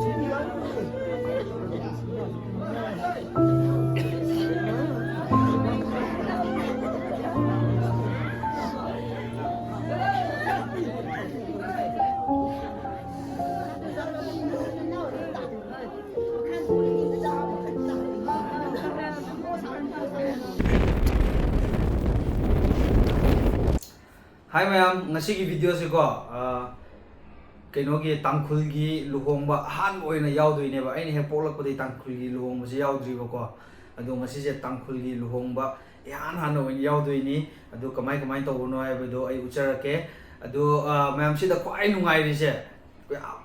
Hi ma'am, ngasi ki video se ko kaino ki Tangkhul gi Luhongba Ahanba oina yaudoi ne ba aini he polak padi Tangkhul gi Luhongba se yaudri ba ko adu ngasi se Tangkhul gi Luhongba han oina yaudoi ni adu kamai tawno hai bedo ai ucharake adu ma'am sida kwai nungai ri se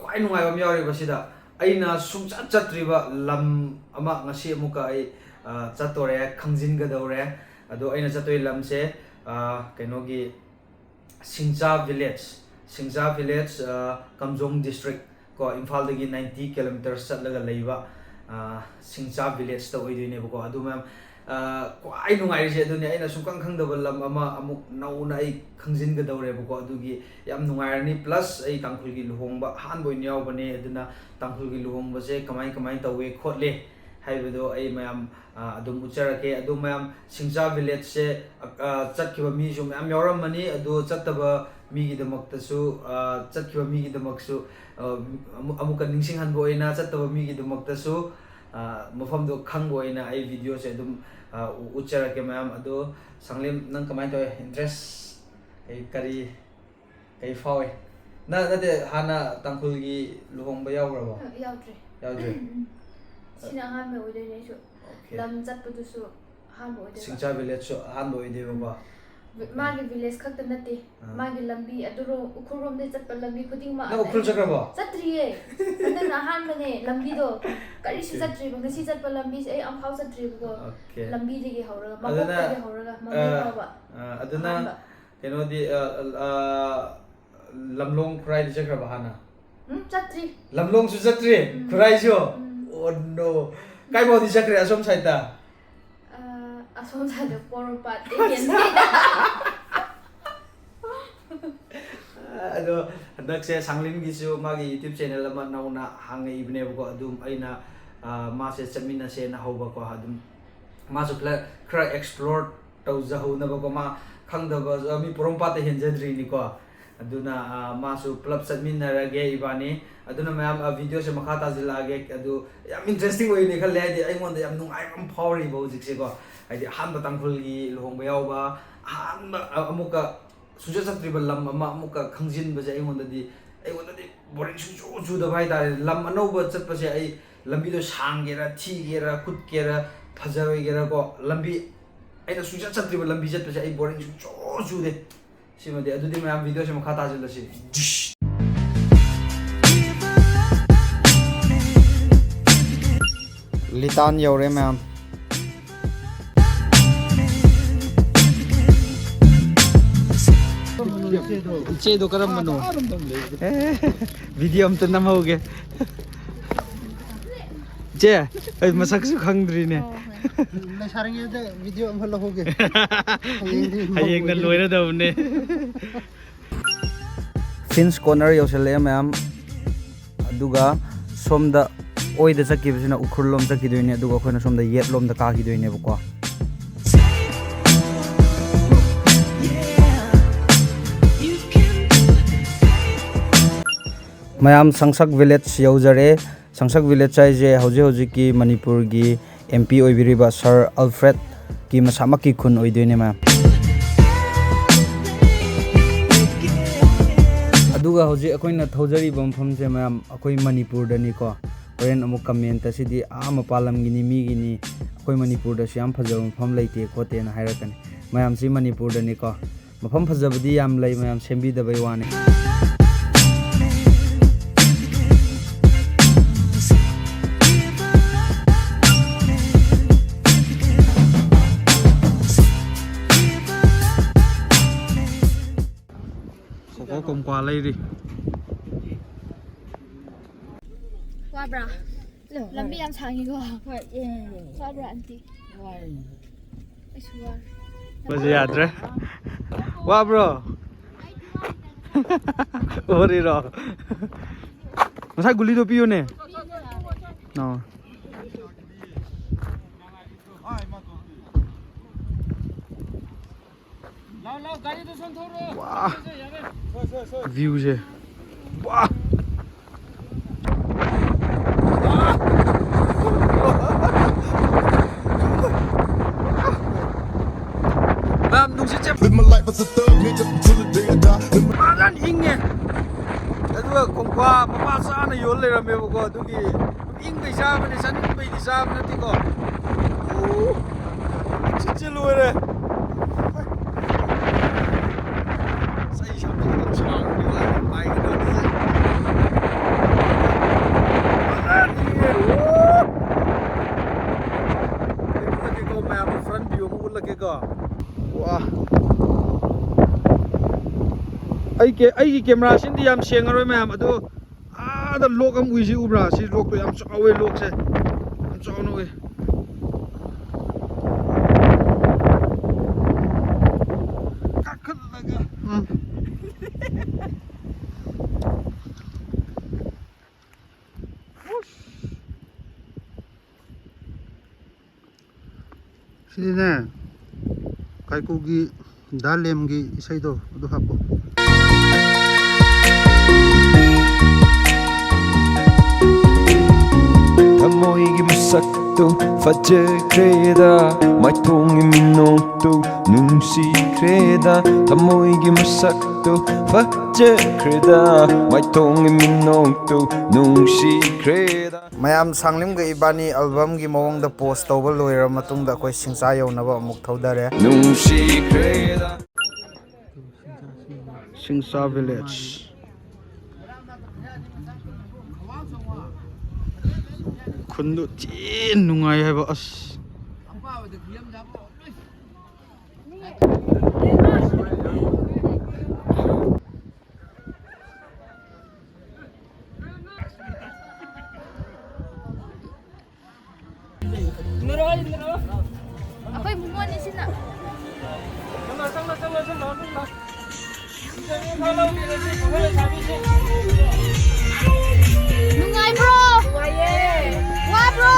kwai nungai bam yauri ba sida aina sumchat chatri ba lam ama ngasi amuka ai chatore khangjin ga dore adu aina chatoi lam se kaino gi Shinglai village Kamjong district ko Imphal dagi 90 kilometers chatlaga leiba Shinglai village ta oidoi ne ko adu ma'am kwai nungai se adu ne aina sumkang khangdaba lam ama amuk nauna ai khangjin ga dore ko adu gi yam nungai ni plus ai Tangkhul gi Luhongba Ahanba oina yaw bane aduna Tangkhul gi Luhongba se kamai tawe khotle haibedo ai ma'am adum ucharake adu ma'am Shinglai village se chatkiba mi su ma'am yawram mani adu chattaba mi gi damakta su chatkiba mi gi damaksu amuka ningsing hanbo oina chattaba mi gi damakta su mafam do khangbo oina ai video se adum ucharake ma'am adu sanglim nang kamai to interest ai kari fawe na de hana Tangkhul gi Luhongba yawra ba yaudre Sina Ahanba oidoi ne su lam chatpadu su Ahanba oidoi Shinglai village su Ahanba oidoi ba magi village khakta nate magi lambi aduro ukhurom de chatpa lambi khuding ma na ukhul chakra ba chatriye andan Ahanba ne lambi do kari su chatri ba ngasi chatpa lambi ai am phau chatri ko lambi de ge hauraga ma de ge hauraga ma ba aduna keno di lamlong krai de chakra ba hana chatri lamlong su chatri krai jo oh no kai bo di chakra asom saita asom saita porupat ado handak se sanglim gi su magi YouTube channel ama nauna hangai ibne ko adum aina ma se chamina se na hoba ko adum ma su kra explore tau zahu na ba ko ma khangda ba mi porompa te henjadri ni ko aduna ma su club chamina rage ibani aduna ma'am video se makha ta jilage adu yam interesting way ni khale di ai mon da yam nungai am phawri bo jik se ko ai di Ahanba Tangkhul gi Luhongba Yaoba Ahanba amuka suja chatriba lam ama amuka khangjin ba je ai mon da di boring su da bai da lam anova chatpa se ai lambi do sanggera thigera khutkera phajawegera ko lambi aina suja chatriba lambi chatpa se ai boring su de sima de adu di ma'am video se makha ta jil si Litan yaure ma'am iche do karam mano video am to nam hoge je ai masak su khangdri ne na sarange de video am holo hoge hayeng na loira da ne Fins corner yosele ma'am aduga somda oida sakibsina ukhurlom sakidoine aduga khoina somda yetlom da ka kidoine bako mayam Sangsak village yaujare Sangsak village ai je hoji ki Manipur gi MP oibiriba Sir Alfred ki masamaki khun oidoine ma aduga hoji akoina thaujari bampham je mayam akoi Manipur dani ko horen amuk comment asidi ama palam gini mi gini akoi Manipur da siam phajab mafam leite khote na hairakani mayam si Manipur dani ko mafam phajabadi yam lei mayam sembi da bai wane Kom qua lay đi. Qua bra. Lambi am changi go. Qua bra anti. Masih ada. Wah bro. Ori ro. Masa guli do piu ne? No. Wow. View je. Wow. Live my life as a thug nigga until the day I die. Malan inge. Aduga kongkwa mama sa na yol le rame ko adugi ing bai sa bane san bai di sa na ti ko. Chichilu re. Sai sa ko sa ni wa bai ko ni. Malan inge. Lagi ko map front view mo lagi ko. Wow. Ai camera sin di yam seng aroi ma'am adu da lok am uisi ubra si lok to yam chawe lok se am chaw no we kakhat laga Sini kai ko gi dalem gi isai do adu hapo Tamoigi masakto faje kreda mai tongi minokto nungsi kreda Tamoigi masakto faje kreda mai tongi minokto nungsi kreda mayam sanglim ga ibani album gi mawang da post tawba loira matung da koi singsa yawnaba amuk thaudare nungsi kreda Singsa village khundu chin nungai haiba as Ako'y bumuan ni sina. Nungay bro! Wa bro!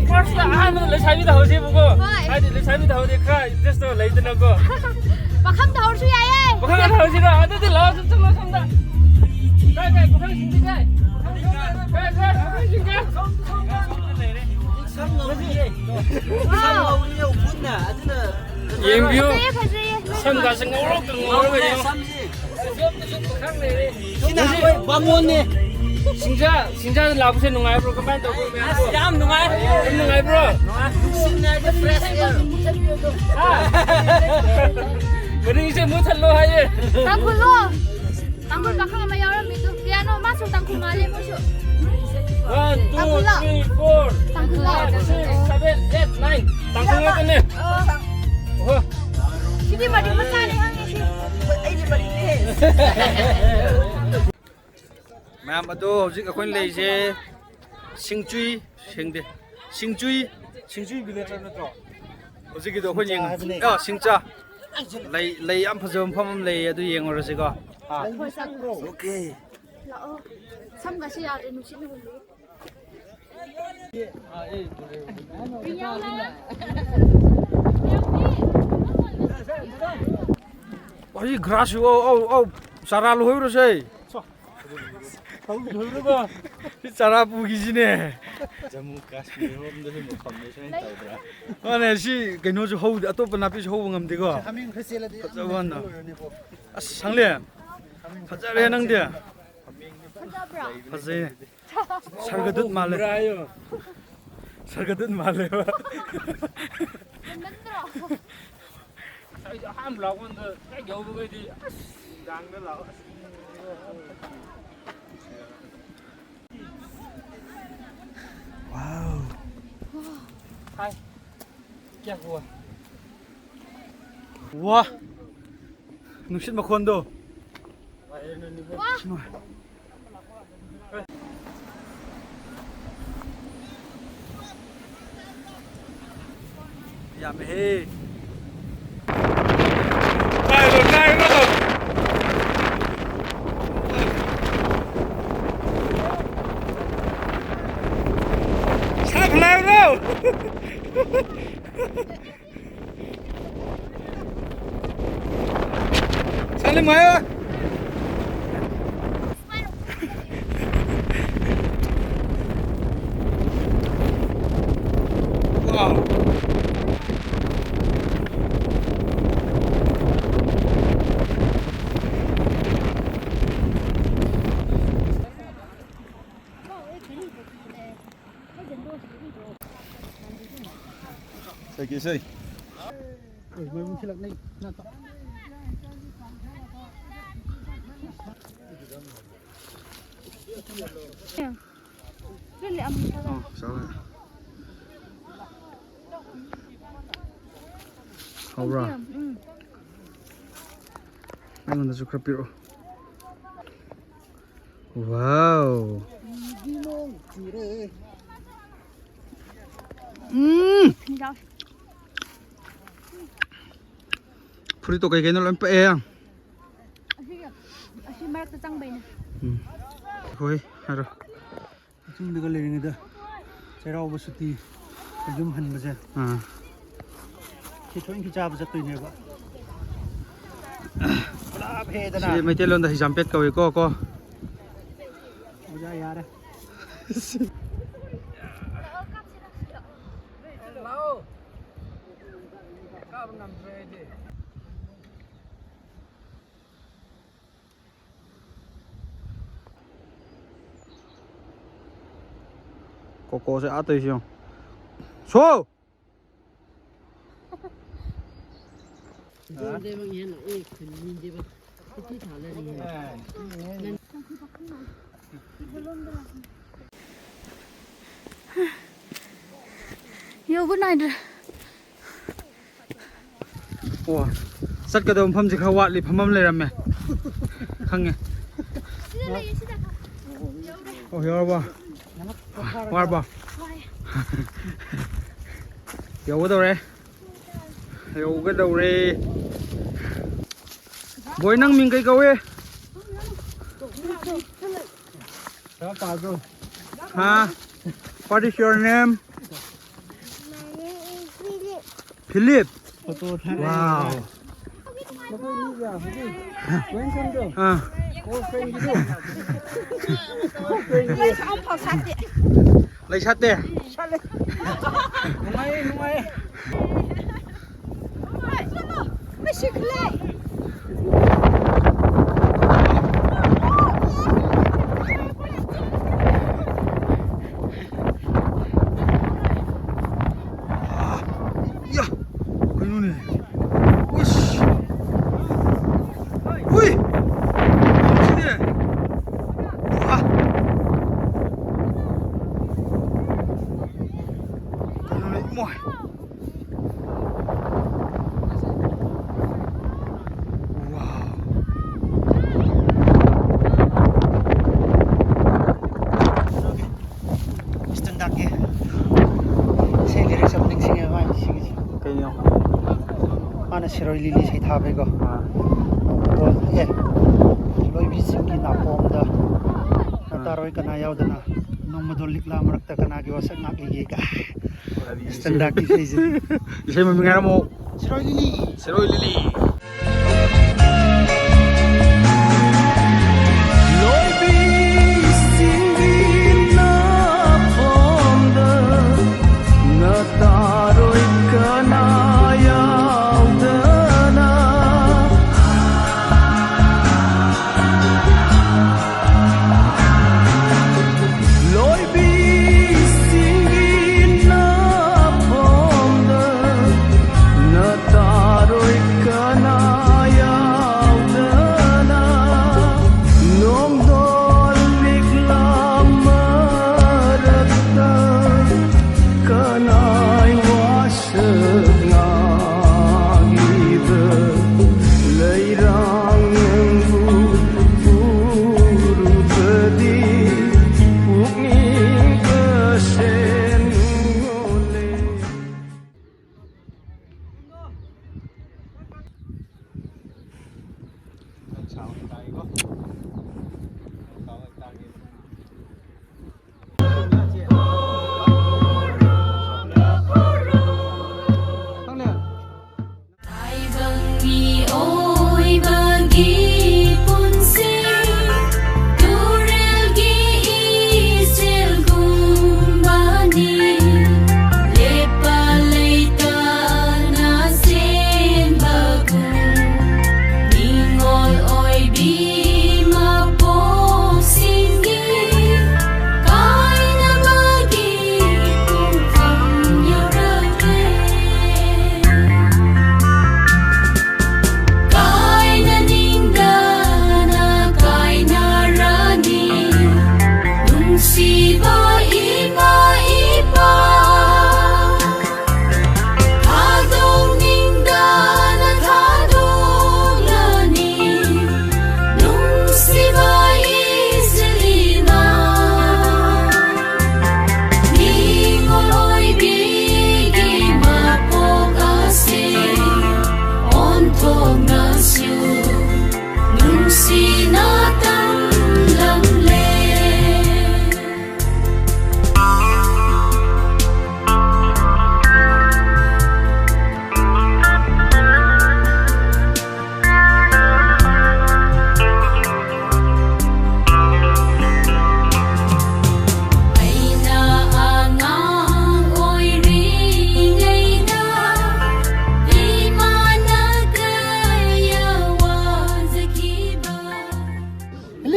First Ahanba lesabi da hose bugo. Hai lesabi da hose kha interest to leidna ko. Pakham da horsu yaye. Pakham da hose ra adu de law chum chum samda. Kai pakham sindi kai. Kai sindi. Yeng view. Samga sangoro ngoro ga yo. Sina koi bangon ne. Singja labuse nungai bro kapan to ko yam nungai bro sinna the fresh air mari se mu thallo haye Tangkhul pakhang ma yaram mi tu piano ma su tangkhul ma le mo su 1 2 3 4 Tangkhul 5 6 7 8 9 tangkhul ngata ne oh sini ma di masa ni hang ni si ai di bari ni mayam ado hojik akoin leise singchui village na to hojik do akoin yeng singcha lei am phajom pham lei adu yeng orase ko okay lao sam ga si ya re nu si nu Wah, grass oh sara lo hoiro sei Cara pugi sini. Jammu Kashmir home deh mau khamne sih tahu berapa. Mana sih keno jo hau atau penapis hau ngam dego. Haming khasela di Jawan na. As sangle. Khajare nang dia. Khajai. Sargadut male. Sargadut male. ham lọc con cái dầu cái gì đang cái lọc Wow. hai kia hùa Wah. Nungsit makondo. Yummy. 살림 마요. 와우. Say kia say. 하우라. 이건 좀 그렇비로. 와우. 풀이 또 cái nó lên pe. Thôi, rồi. Chúng được lên người ta. Chạy đâu bớt tí, dùng hành bớt xe. Khi thôi khi cha bớt tùy nhiều quá. Chị mấy tên luôn thì giảm pet cầu cô. Ôi da đấy. Cô sẽ át tới không? Số! Yêu bữa nay rồi. Ủa, sắt cái đồng phẩm gì khao li phẩm lên làm mẹ. Khăng nghe. Hiểu ba. War ba. Hiểu cái đâu đây? Hiểu cái đâu đây? Bồi năng mình cái câu ấy. Ha? What is your name? Philip. Wow. Lấy sắt đi. Đúng rồi. Lili say thabe go to e loi bi simki na pom da taroi kana yaudana nomadol likla marakta kana gi wasak na gi ga standard ki say isay mo ngara mo Siroi Lili Kana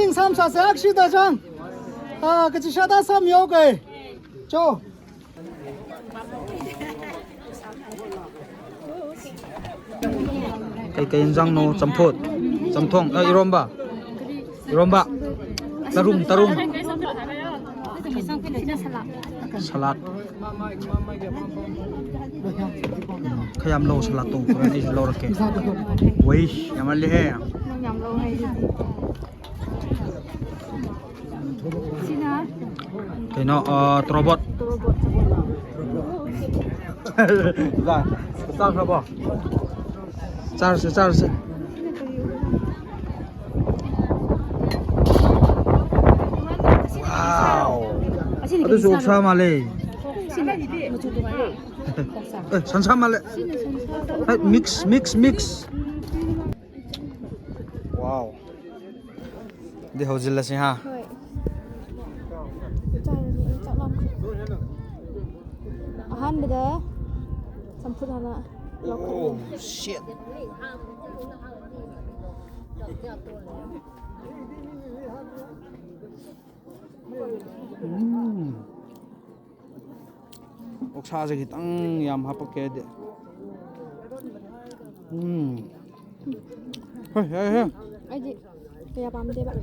Sing sam sa sak shi da chang. Cái chỉ sao ta sam yo cái. Cho. Cái răng nó chấm phốt, chấm thong, iromba, tarung, salad, khayam lo salad tu, kau ni lo rakyat. Wih, yang mana leh? Cái nó robot. Rồi, sao không bỏ? Charge. Wow. Aduh susah malah. Sansan malah. Mix. Wow. Di hojil sih ha. Ahanba dah samput hana. Oh shit. Oksa sakit ang yam hapak kede. Hey. Aji, kaya pam deh pak.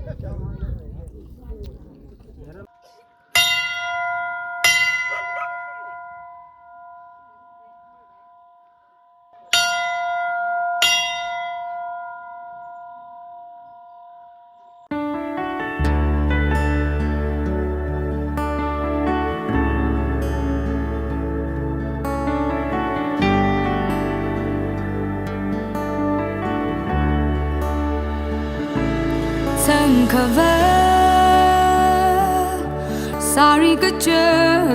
Tangkhul sari kejar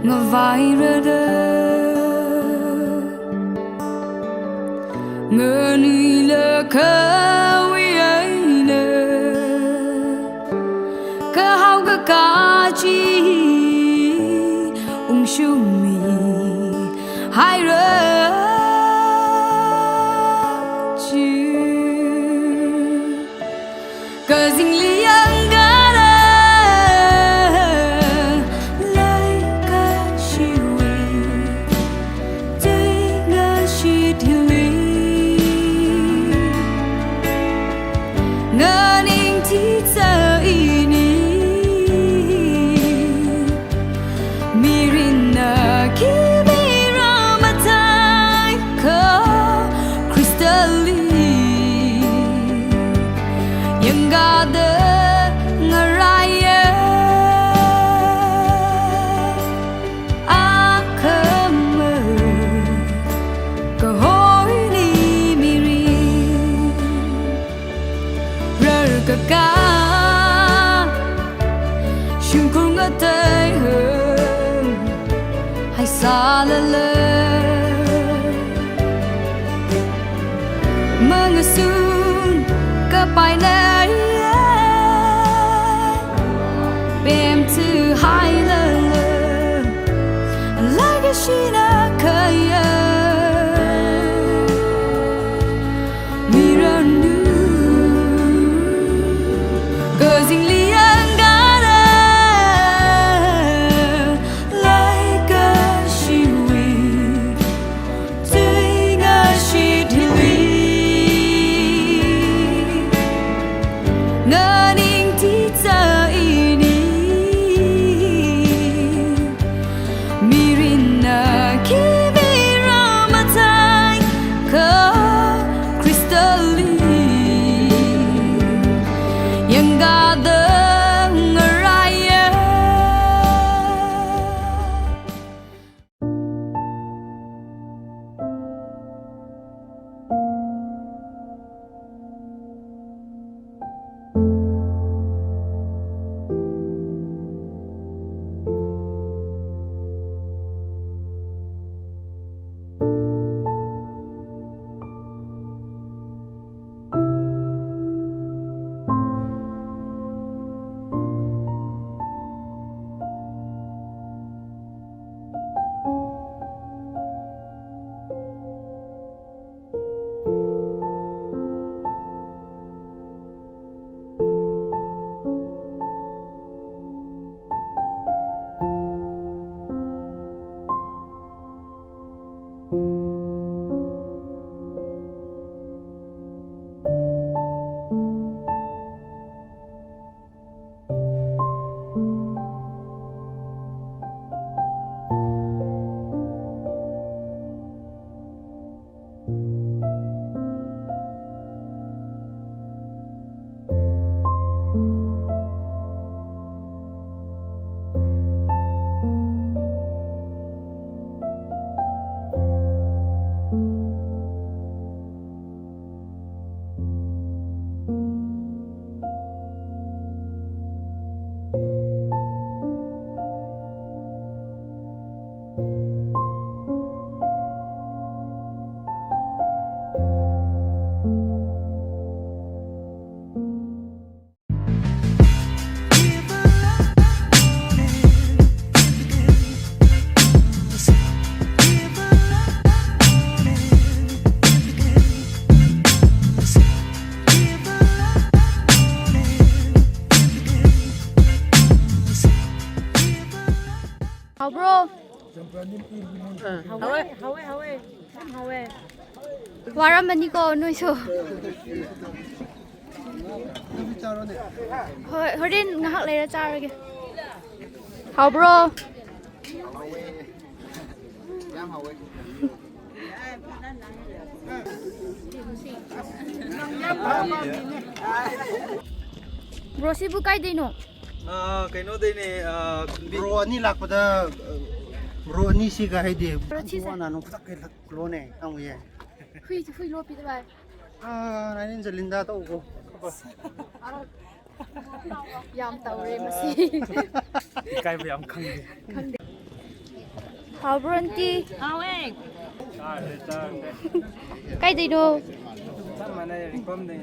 ngavai rada ngani lekawiaina kahau kekaji ungshumi haira Mengesun ke pai nai bem tu hai le like shina kaya mirandu gazing liang gana like a shiwi ꯍꯥꯎꯕ꯭ꯔꯣ ꯋꯥꯔꯝꯃꯅꯤꯀꯣ ꯅꯣꯏꯁꯨ ꯍꯣꯏ ꯍꯣꯔꯦꯟ ꯉꯥꯏꯍꯥꯛ ꯂꯩꯔ ꯆꯥꯔꯒꯦ ꯍꯥꯎꯕ꯭ꯔꯣ Bro sibu kaidino? Kainodayne bro ani lakpada bro ani siga haide wana no phakai lone amuye hui lopi da bai nanin jalinda to go yam taure masi Kai ba yam khang de. How bronti Hawe. kaidino? Mana ringkom de.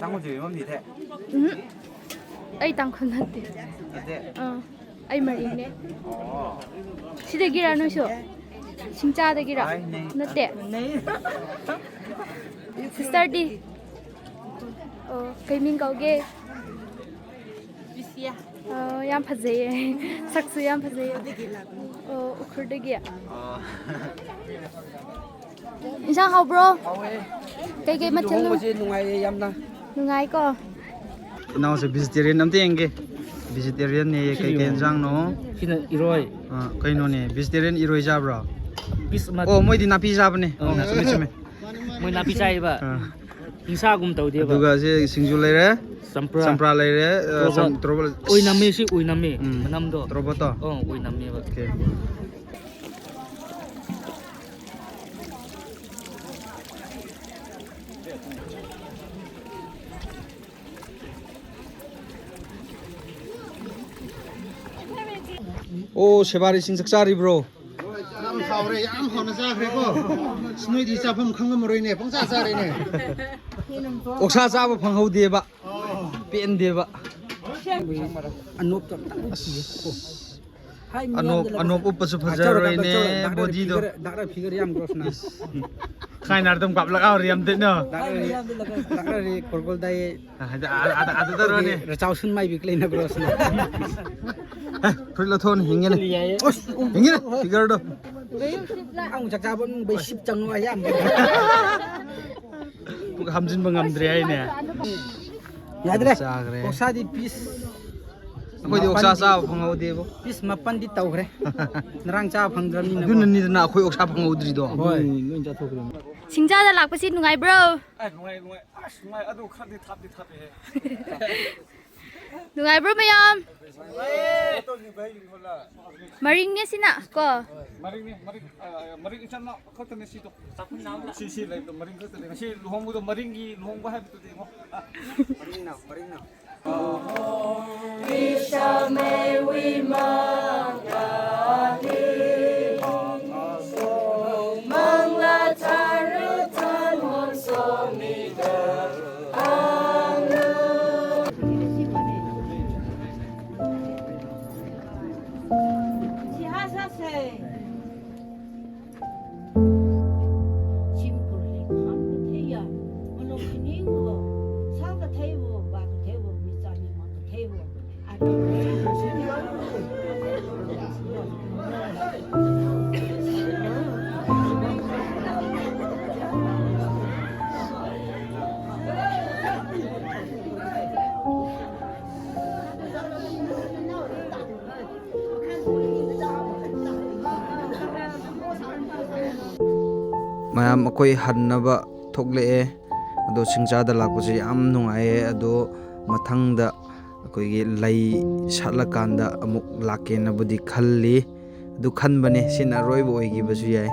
Tangkhul ji mom di the. Ai Tangkhul natte Ade. ai maring ne sidagira no so singcha dagira natte sister di kai ming kauge Bisia. yam phajai saksu yam phajai ukhurdagi Isang how bro? Kay mathil no? Nungai yamna. Nungai ko. Now sa vegetarian amte enge vegetarian ne kai jang no Sina iroi. kai no ne vegetarian iroi jabra Bis ma. oh moi di napi jabne chime Moi napi chai ba. Hingsa gum tau de ba. aduga se singju leire sampra leire trobal Oina me si oina me. Manam do. troboto Oina me ba. okay Oh, Shebari sing saksari bro. am khawre am hona sa khre ko snoi di sa pham khangam roi ne pangsa sa re ne Oksa chaba phanghau ba. Pen ba. Anop to. Anop upasu phajaroi ne body do. Dakra figure yam gross na. Khai nardam kap lagaw riam te no. Dakra ri korgol dai. Ada to ne. Rachau sun mai biklei na gross na. Prila thon hingene. Hingene figure do. Ang chakcha bon bai ship chang no ayam. Puk hamjin bangam dre ai ne. Yadre. Sagre. Oksa di piece. Akoi di oksa sa phanghau bo. Piece mapan di tauhre. Narang cha phangdram ni na. Dun ni na akoi oksa phanghau dri do. Hoi, ngun cha thokre. Singcha da lakpasi nungai bro. Nungai adu khadi thap he. Nungai bro mayam. Maring ne sina ko. Maring isan na khotane si to. Si lai to maring khotane si luhongbu to luhongba ha to de mo. Maring na. We shall may we mangla tarutan mon so mi de. Mayam akoi hannaba thokle ado singcha da lakpase yam nungai ado mathangda akoi gi lai satla kanda amuk lake na budi khalli adu khanbane sin aroi bo oigi basu yai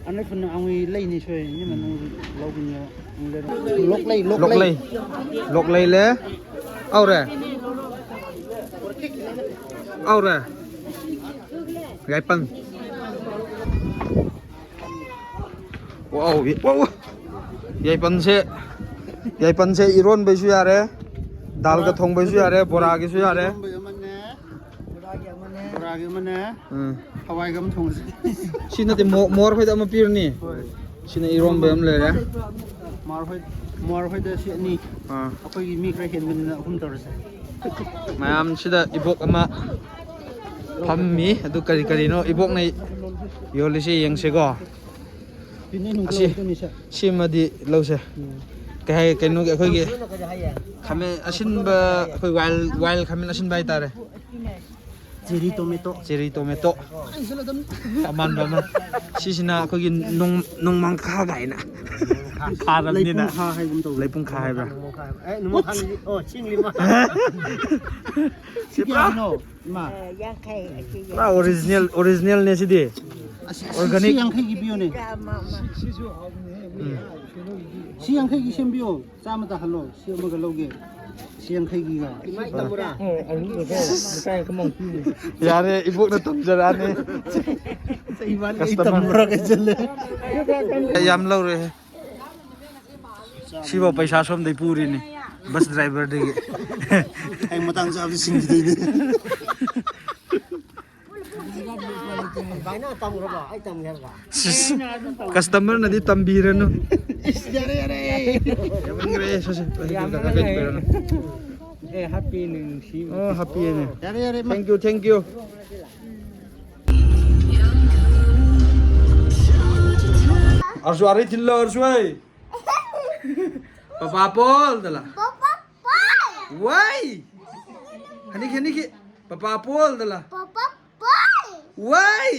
anh ấy phần ông ấy lấy này chơi nhưng mà lâu nhiều lok lay le au re gai pan wow yai pan se iron bai su yare dal ka thong bai su yare bora gi su yare ꯕꯣꯔꯥꯒꯤ ꯑꯃꯅꯦ ꯍꯋꯥꯏꯒ ꯑꯃ ꯊꯣꯡꯉꯁꯤ ꯁꯤ ꯅꯠꯇꯦ more ꯈꯣꯏꯗ ꯑꯃ ꯄꯤꯔꯅꯤ ꯁꯤꯅ ꯏꯔꯣꯝꯕ ꯑꯃ ꯂꯩꯔꯦ ꯃꯣꯔ ꯍꯣꯏꯗ ꯁꯤ ꯑꯅꯤ ꯑꯩꯈꯣꯏꯒꯤ ꯃꯤ ꯈꯔ ꯍꯦꯟꯕꯅꯤꯅ 3 ꯇꯧꯔꯁꯦ ꯃꯌꯥꯝ ꯁꯤꯗ ꯏꯕꯣꯛ ꯑꯃ ꯐꯝꯃꯤ ꯑꯗꯨ ꯀꯔꯤꯅꯣ ꯏꯕꯣꯛꯅ ꯌꯣꯜꯂꯤꯁꯤ ꯌꯦꯡꯁꯤꯀꯣ ꯑꯁꯤ ꯁꯤꯃꯗꯤ ꯂꯧꯁꯦ ꯀꯩꯅꯣꯒꯤ ꯑꯩꯈꯣꯏꯒꯤ ꯈꯥꯃꯦꯟ ꯑꯁꯤꯟꯕ ꯑꯩꯈꯣꯏ ꯋꯥꯏꯜ ꯈꯥꯃꯦꯟ ꯑꯁꯤꯟꯕ ꯍꯥꯏꯇꯥꯔꯦ ꯆꯦꯔꯤ ꯇꯣꯃꯦꯇꯣ ꯑꯃꯥꯟꯕ ꯑꯃ ꯁꯤꯁꯤꯅ ꯑꯩꯈꯣꯏꯒꯤ ꯅꯣꯡꯃꯥꯡꯈꯥ ꯒꯥꯏꯅ ꯈꯥꯔꯕꯅꯤꯅ ꯂꯩꯄꯨꯡꯈꯥ ꯍꯥꯏꯕ꯭ꯔꯥ ꯁꯤ ꯄꯨꯔꯥ ꯑꯣꯔꯤꯖꯤꯅꯦꯜꯅꯦ ꯁꯤꯗꯤ ꯑꯣꯔꯒꯥꯅꯤꯛ 50ꯒꯤ ꯄꯤꯌꯣꯅꯦ ꯁꯤ 50ꯒꯤ ꯁꯦꯝꯕꯤꯌꯣ 100 ꯇꯥꯍꯜꯂꯣ ꯁꯤ ꯑꯃꯒ ꯂꯧꯒꯦ ꯁꯤ 50ꯒꯤꯒ ꯌꯥꯔꯦ ꯏꯕꯣꯛꯅ ꯇꯝꯖꯔꯛꯑꯅꯤ ꯌꯥꯝ ꯂꯧꯔꯦ ꯁꯤꯐꯥꯎ ꯄꯩꯁꯥ ꯁꯣꯝꯗꯩ ꯄꯨꯔꯤꯅꯤ ꯕꯁ ꯗ꯭ꯔꯥꯏꯚꯔꯗꯒꯤ ꯑꯩ ꯃꯇꯥꯡ ꯆꯥꯕꯗꯤ ꯁꯤꯡꯈꯤꯗꯣꯏꯅꯦ ꯀꯁꯇꯃꯔꯅꯗꯤ ꯇꯝꯕꯤꯔꯅꯨ ꯌꯥꯔꯦ ꯌꯥꯝꯃꯟꯈ꯭ꯔꯦ ꯍꯥꯞꯄꯤꯌꯦꯅꯦ ꯌꯥꯔꯦ ꯊꯦꯡꯛ ꯌꯨ अर्सु अरे चिल्लो अर्सु है पापा पोल दला पापा पोल वाई हनी के पापा पोल दला पापा पोल वाई